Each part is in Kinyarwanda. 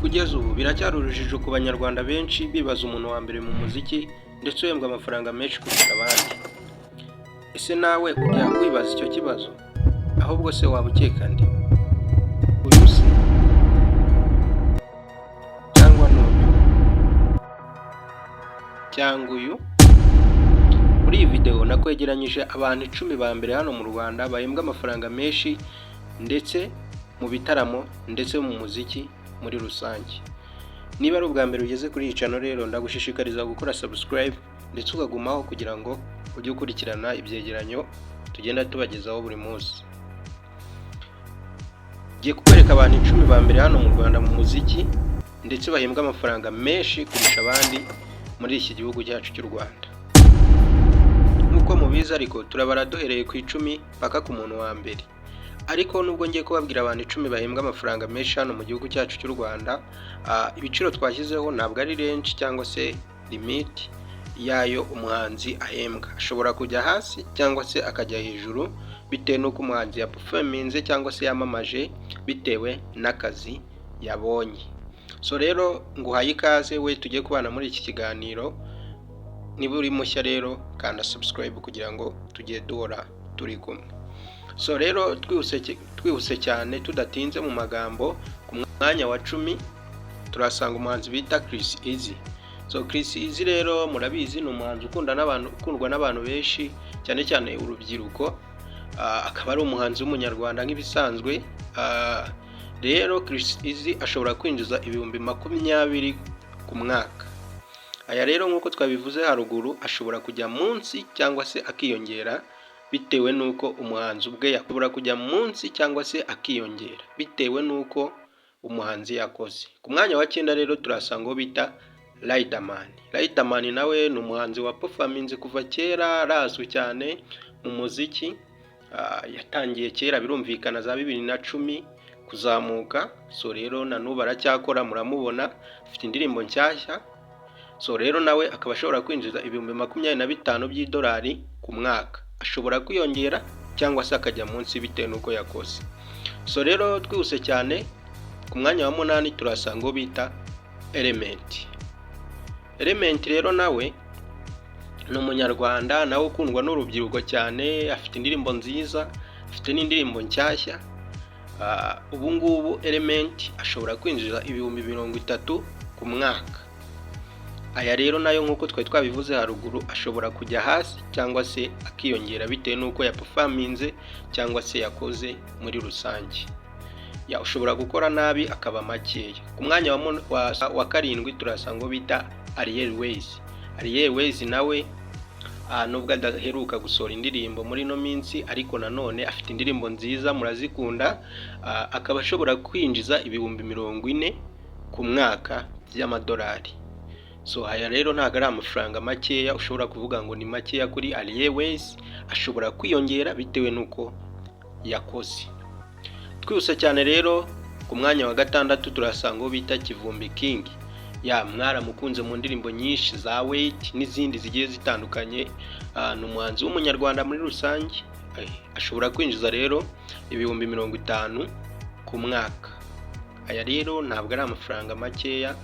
Kugeza ubu biracyari urujijo ku banyarwanda benshi bibaza umuntu wa mbere mu muziki ndetse uhembwa amafaranga menshi kurusha abandi. Ese nawe ujya wibaza icyo kibazo? Ahubwo se waba ukeka nde? Uyu se cyangwa n'uyu cyangwa uyu? Muri iyi video nakwegeranyije abantu 10 ba mbere hano mu Rwanda bahembwa amafaranga menshi ndetse mu bitaramo ndetse mu muziki muri rusange. Niba ari ubwa mbere ugeze kuri iyi channel rero ndagushishikariza gukora subscribe ndetse ukagumaho kugira ngo ujye ukurikirana ibyegeranyo tugenda tubagezaho buri munsi. Giye kukwereka abantu 10 ba mbere hano mu Rwanda mu muziki ndetse bahembwa amafaranga menshi kurusha abandi muri iki gihugu cyacu cy'u Rwanda. Nkuko mubizi ariko turabara duhereye ku 10 paka ku muntu wa mbere. Ariko nubwo ngiye kubabwira abantu 10 bahembwa amafaranga menshi hano mu gihugu cyacu cy'u Rwanda, ibiciro twashyizeho ntabwo ari range cyangwa se limit yayo umuhanzi ahembwa. Ashobora kujya hasi cyangwa se akajya hejuru bitewe n'uko umuhanzi yaperforminze cyangwa se yamamaje bitewe n'akazi yabonye. So rero nguhaye ikaze we tujye kubana muri iki kiganiro. Niba uri mushya rero kanda subscribe kugira ngo tujye duhora turi kumwe. So rero twihuse cyane tudatinze mu magambo, ku mwanya wa 10 turasanga umuhanzi bita Chris Easy. So Chris Easy rero murabizi ni umuhanzi ukundwa n'abantu benshi cyane cyane urubyiruko, akaba ari umuhanzi w'umunyarwanda nk'ibisanzwe. Rero Chris Easy ashobora kwinjiza ibihumbi 20 ku mwaka. Aya rero nkuko twabivuze haruguru ashobora kujya munsi cyangwa se akiyongera bitewe nuko umuhanzi ubwe yakubura kujya munsi cyangwa se akiyongera bitewe nuko umuhanzi yakoze. Ku mwanya wa 9 rero turasanga bita Riderman. Riderman nawe ni umuhanzi wa performance kuva kera, arazwi cyane mu muziki. Yatangiye kera birumvikana za 2010 kuzamuka. So rero na nubu aracyakora, muramubona afite indirimbo nshyashya. So rero nawe akaba ashobora kwinjiza ibihumbi 25 by'idolari ku mwaka. Ashobora kwiyongera cyangwa se akajya munsi bitewe nuko yakoze. So rero twihuse cyane, ku mwanya wa 8 turasanga bita Element. Element rero nawe ni umunyarwanda nawe ukundwa n'urubyiruko cyane, afite indirimbo nziza, afite n'indirimbo nshyashya. Ubu ngubu Element ashobora kwinjiza ibihumbi 30 ku mwaka. Aya rero nayo nkuko twabivuze haruguru ashobora kujya hasi cyangwa se akiyongera bitewe nuko yaperforminze cyangwa se yakoze muri rusange. Ushobora gukora nabi akaba makeya. Ku mwanya wa 7 turasanga bita Ariel Ways. Ariel Ways nawe nubwo adaheruka gusohora indirimbo muri no minsi ariko nanone afite indirimbo nziza murazikunda, akaba ashobora kwinjiza ibihumbi 40 ku mwaka by'amadolari. So aya rero ntago ari amafaranga makeya ushobora kuvuga ngo ni makeya kuri Ariel Ways, ashobora kwiyongera bitewe nuko yakoze. Twihuse cyane rero, ku mwanya wa 6 turasanga bita Kivumbi King. Mwaramukunze mu ndirimbo nyinshi za Wait n'izindi zigiye zitandukanye. Ni umuhanzi w'umunyarwanda muri rusange. Ashobora kwinjiza rero ibihumbi 50 ku mwaka. Aya rero ntabwo ari amafaranga makeya,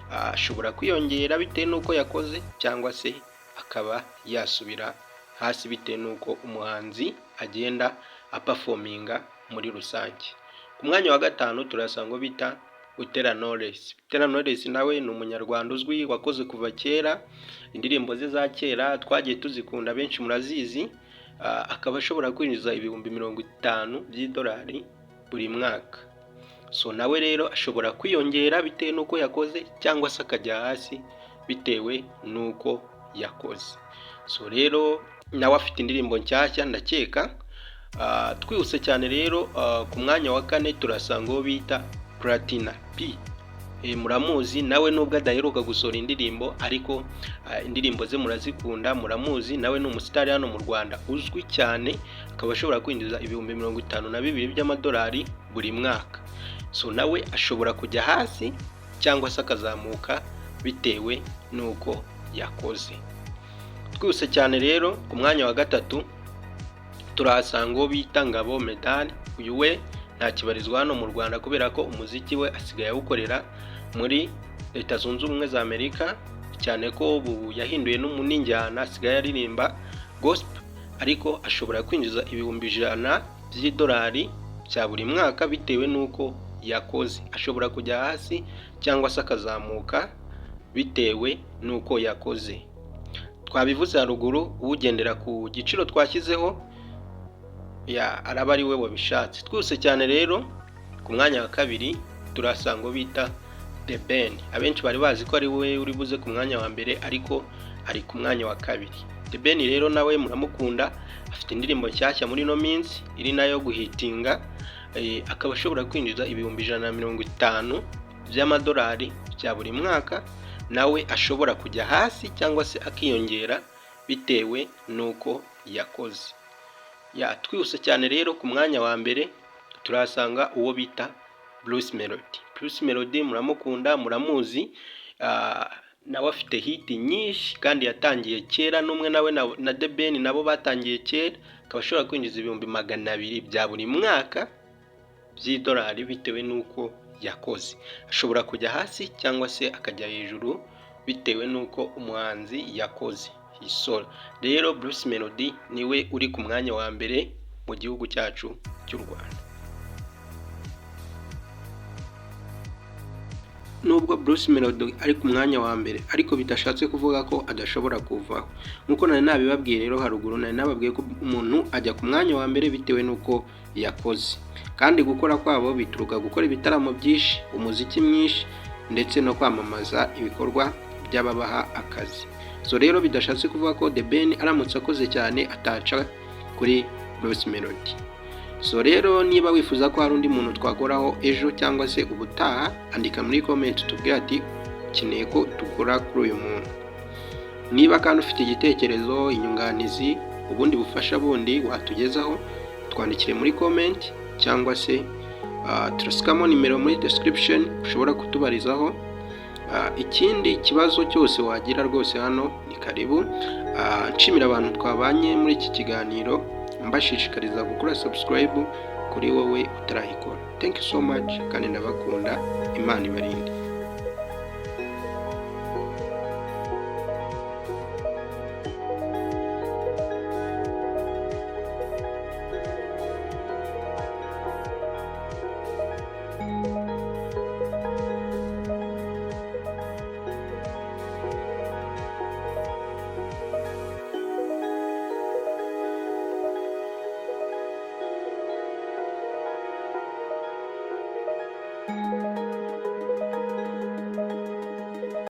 ashobora kwiyongera bitewe nuko yakoze cyangwa se akaba yasubira hasi bitewe nuko umuhanzi agenda aperforminga muri rusange. Ku mwanya wa 5 turasanga bita Butera Knowless. Butera Knowless nawe ni umunyarwanda uzwi wakoze kuva kera, indirimbo ze za kera twagiye tuzikunda benshi murazizi. Akaba ashobora kwinjiza ibihumbi 50 by'idolari buri mwaka. So nawe rero ashobora kwiyongera bitewe nuko yakoze cyangwa se akajya hasi bitewe nuko yakoze. So rero nawe afite indirimbo nshyashya ndakeka. Twihuse cyane rero, ku mwanya wa 4 turasanga bita Platina P. Muramuzi nawe nubwo adaheruka gusohora indirimbo ariko indirimbo ze murazikunda, muramuzi nawe ni umusitari hano mu Rwanda uzwi cyane, akaba ashobora kwinjiza ibihumbi 52 by'amadolari buri mwaka. So nawe ashobora kujya hasi cyangwa se akazamuka bitewe nuko yakoze. Twihuse cyane rero, ku mwanya wa 3 turahasanga bita Ngabo Medal. Uyu we ntakibarizwa hano mu Rwanda kubera ko umuziki we asigaye awukorera muri Leta Zunze Ubumwe za Amerika, cyane ko ubu yahinduye n'injyana, asigaye aririmba gospel, ariko ashobora kwinjiza ibihumbi 100 by'idolari bya buri mwaka bitewe n'uko yakoze. Ashobora kujya hasi cyangwa se akazamuka bitewe n'uko yakoze. Twabivuze haruguru, ugendera ku giciro twashyizeho araba ari we wabishatse. Twose cyane rero ku mwanya wa kabiri turasanga bita The Ben. Abenshi bari bazi ko ari we uri buze ku mwanya wa mbere, ariko ari ku mwanya wa kabiri. The Ben rero nawe muramukunda, afite indirimbo nshyashya muri no minsi iri nayo guhitinga, akaba ashobora kwinjiza ibihumbi 150 by'amadolari bya buri mwaka. Nawe ashobora kujya hasi cyangwa se akiyongera bitewe n'uko yakoze. Twihuse cyane rero ku mwanya wa mbere turasanga uwo bita Bruce Melody. Bruce Melody muramukunda, muramuzi, nawe afite hit nyinshi kandi yatangiye kera, n'umwe nawe na The Ben nabo batangiye kera. Akaba ashobora kwinjiza ibihumbi 200 bya buri mwaka by'idolari bitewe n'uko yakoze. Ashobora kujya hasi cyangwa se akajya hejuru bitewe n'uko umuhanzi yakoze. Rero Bruce Melody niwe uri ku mwanya wa mbere mu gihugu cyacu cy'u Rwanda. Nubwo Bruce Melody ari ku mwanya wa mbere, ariko bidashatse kuvuga ko adashobora kuvaho. Nkuko nari nabibabwiye rero haruguru, nari nababwiye ko umuntu ajya ku mwanya wa mbere bitewe n'uko yakoze, kandi gukora kwabo bituruka gukora ibitaramo byinshi, umuziki mwinshi, ndetse no kwamamaza ibikorwa by'ababaha akazi. Rero bidashatse kuvuga ko The Ben aramutse akoze cyane ataca kuri Bruce Melody. Rero niba wifuza ko hari undi muntu twakoraho ejo cyangwa se ubutaha, andika muri comment tubwire ati ukeneye ko dukora kuri uyu muntu. Niba kandi ufite igitekerezo, inyunganizi, ubundi bufasha bundi watugezaho, twandikire muri comment cyangwa se turasikamo nimero muri description ushobora kutubarizaho. Ikindi kibazo cyose wagira rwose hano ni karibu. Nshimira abantu twabanye muri iki kiganiro, mbashishikariza gukora subscribe kuri wowe utarayikora. Thank you so much kandi ndabakunda. Imana ibarinde.